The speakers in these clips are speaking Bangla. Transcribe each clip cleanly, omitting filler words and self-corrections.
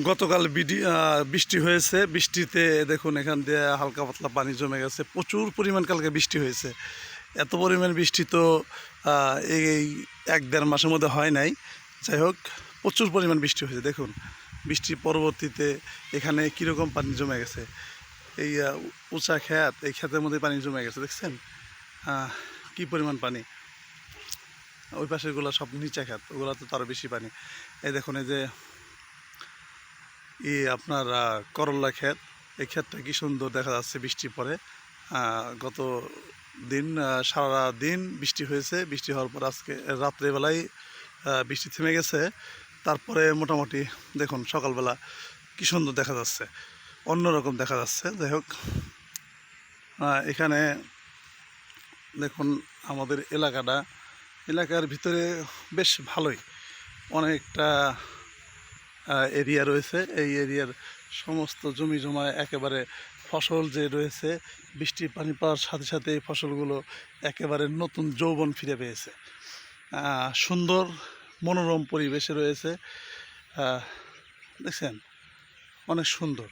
গতকাল বৃষ্টি হয়েছে। বৃষ্টিতে দেখুন এখান দিয়ে হালকা পাতলা পানি জমে গেছে। প্রচুর পরিমাণ কালকে বৃষ্টি হয়েছে। এত পরিমাণ বৃষ্টি তো এই 1-1.5 মাসের মধ্যে হয় নাই। যাই হোক, প্রচুর পরিমাণ বৃষ্টি হয়েছে। দেখুন বৃষ্টির পরবর্তীতে এখানে কীরকম পানি জমে গেছে। এই উঁচা ক্ষেত, এই ক্ষেতের মধ্যে পানি জমে গেছে, দেখছেন কী পরিমাণ পানি। ওই পাশেরগুলো সব নিচা ক্ষেত, ওগুলো তো তারও বেশি পানি। এই দেখুন, এই যে আপনার করল্লা ক্ষেত, এই ক্ষেতটা কি সুন্দর দেখা যাচ্ছে বৃষ্টি পরে। গত দিন সারা দিন বৃষ্টি হয়েছে। বৃষ্টি হওয়ার পর আজকে রাত্রেবেলায় বৃষ্টি থেমে গেছে। তারপরে মোটামুটি দেখুন সকালবেলা কি সুন্দর দেখা যাচ্ছে, অন্যরকম দেখা যাচ্ছে। যাই হোক, এখানে দেখুন আমাদের এলাকার ভিতরে বেশ ভালোই অনেকটা এরিয়া রয়েছে। এই এরিয়ার সমস্ত জমি জমা একেবারে ফসল যে রয়েছে, বৃষ্টির পানি পাওয়ার সাথে সাথে এই ফসলগুলো একেবারে নতুন যৌবন ফিরে পেয়েছে। সুন্দর মনোরম পরিবেশে রয়েছে। দেখছেন অনেক সুন্দর,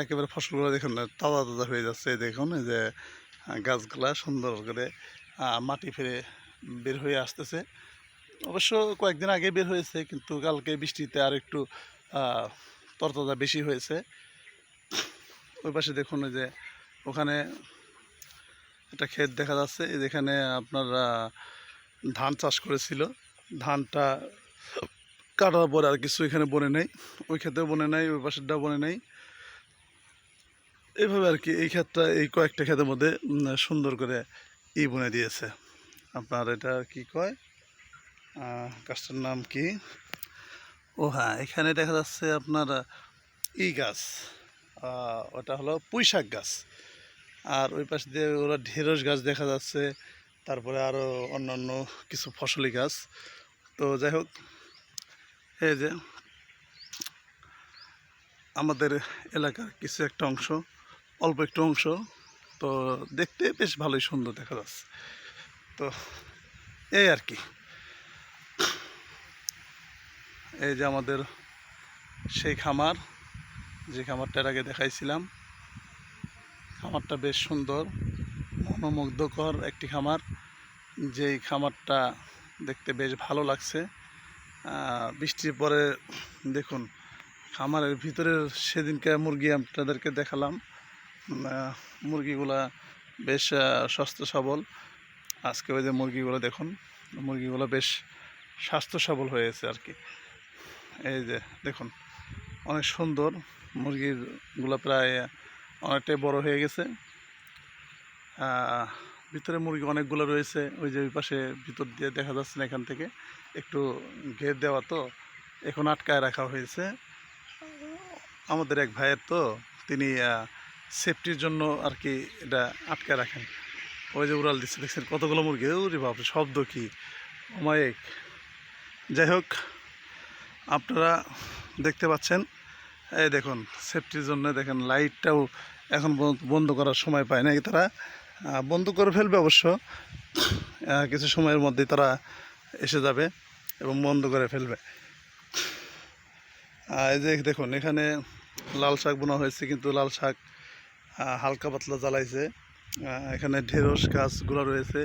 একেবারে ফসলগুলো দেখুন তাজা তাজা হয়ে যাচ্ছে। দেখুন এই যে গাছগুলা সুন্দর করে মাটি ফেরে বের হয়ে আসতেছে। অবশ্য কয়েকদিন আগে বের হয়েছে, কিন্তু কালকে বৃষ্টিতে আর একটু তরতাজা বেশি হয়েছে। ওই পাশে দেখুন ওই যে ওখানে একটা ক্ষেত দেখা যাচ্ছে, যেখানে আপনার ধান চাষ করেছিল। ধানটা কাটার পরে আর কিছু এখানে বনে নেই, ওই ক্ষেতেও বনে নেই, ওই পাশেরটাও বনে নেই। এইভাবে আর কি এই ক্ষেতটা, এই কয়েকটা ক্ষেতের মধ্যে সুন্দর করে বনে দিয়েছে। আপনার এটা কি কয়, গাছটার নাম কি? ও হ্যাঁ, এখানে দেখা যাচ্ছে আপনার গাছ, ওটা হলো পুঁইশাক গাছ। আর ওই পাশ দিয়ে ওরা ঢেঁড়স গাছ দেখা যাচ্ছে। তারপরে আরও অন্যান্য কিছু ফসলি গাছ। তো যাই হোক, এই যে আমাদের এলাকার কিছু একটা অংশ, অল্প একটু অংশ, তো দেখতে বেশ ভালোই সুন্দর দেখা যাচ্ছে। তো এই আর কি, এই যে আমাদের সেই খামার, যে খামারটার আগে দেখাইছিলাম। খামারটা বেশ সুন্দর, মনোমুগ্ধকর একটি খামার। যেই খামারটা দেখতে বেশ ভালো লাগছে। বৃষ্টির পরে দেখুন খামারের ভিতরের সেদিনকে মুরগি আপনাদেরকে দেখালাম। মুরগিগুলা বেশ স্বাস্থ্য সবল। আজকে ওই যে মুরগিগুলো দেখুন, মুরগিগুলো বেশ স্বাস্থ্য সবল হয়েছে আর কি। এই যে দেখুন অনেক সুন্দর, মুরগিগুলো প্রায় অনেকটাই বড় হয়ে গেছে। ভিতরে মুরগি অনেকগুলো রয়েছে। ওই যে ওই পাশে ভিতর দিয়ে দেখা যাচ্ছে না, এখান থেকে একটু ঘের দেওয়া, তো এখন আটকায় রাখা হয়েছে। আমাদের এক ভাইয়ের, তো তিনি সেফটির জন্য আর কি এটা আটকায় রাখেন। ওই যে উড়াল দিচ্ছে, দেখছেন কতগুলো মুরগি, ওরে বাপরে শব্দ কি অমায়িক। যাই হোক, আপনারা দেখতে পাচ্ছেন, এই দেখুন সেফটির জন্য দেখেন লাইটটাও এখন বন্ধ করার সময় পায় না তারা। বন্ধ করে ফেলবে অবশ্য, কিছু সময়ের মধ্যেই তারা এসে যাবে এবং বন্ধ করে ফেলবে। এই যে দেখুন এখানে লাল শাক বোনা হয়েছে, কিন্তু লাল শাক হালকা পাতলা জ্বালাইছে। এখানে ঢেঁড়স গাছগুলো রয়েছে,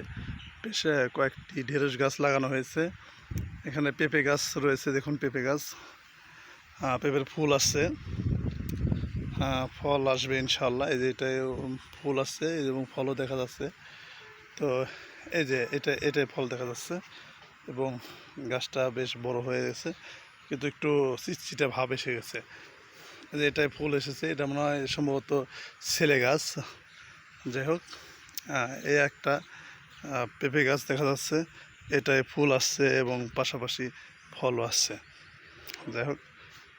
বেশ কয়েকটি ঢেঁড়স গাছ লাগানো হয়েছে। এখানে পেঁপে গাছ রয়েছে, দেখুন পেঁপে গাছ, পেঁপের ফুল আসছে, ফল আসবে ইনশাল্লাহ। এই যে এটাই ফুল আসছে এবং ফলও দেখা যাচ্ছে। তো এই যে এটাই ফল দেখা যাচ্ছে এবং গাছটা বেশ বড় হয়ে গেছে, কিন্তু একটু চিটচিটে ভাব এসে গেছে। যে এটাই ফুল এসেছে, এটা মনে হয় সম্ভবত ছেলে গাছ। যাই হোক, এই একটা পেঁপে গাছ দেখা যাচ্ছে, এটাই ফুল আসছে এবং পাশাপাশি ফলও আসছে। যাই হোক,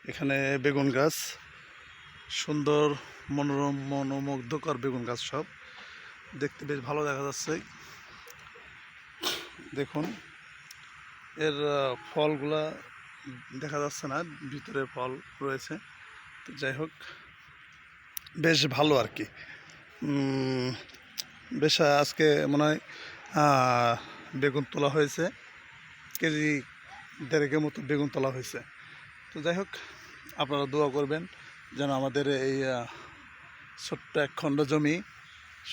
এখানে বেগুন গাছ, সুন্দর মনোরম মনোমুগ্ধকর বেগুন গাছ, সব দেখতে বেশ ভালো দেখা যাচ্ছে। দেখুন এর ফলগুলা দেখা যাচ্ছে না, ভিতরে ফল রয়েছে। তো যাই হোক, বেশ ভালো আর কি। বেশ আজকে মনে হয় বেগুন তোলা হয়েছে, কেজি 1.5 মতো বেগুন তোলা হয়েছে। তো যাই হোক, আপনারা দোয়া করবেন যেন আমাদের এই ছোট্ট এক খণ্ড জমি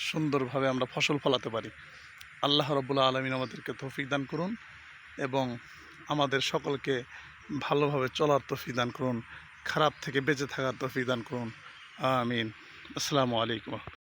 সুন্দরভাবে আমরা ফসল ফলাতে পারি। আল্লাহ রাব্বুল আলামিন আমাদেরকে তৌফিক দান করুন এবং আমাদের সকলকে ভালোভাবে চলার তৌফিক দান করুন, খারাপ থেকে বেঁচে থাকার তৌফিক দান করুন। আমিন। আসসালামু আলাইকুম।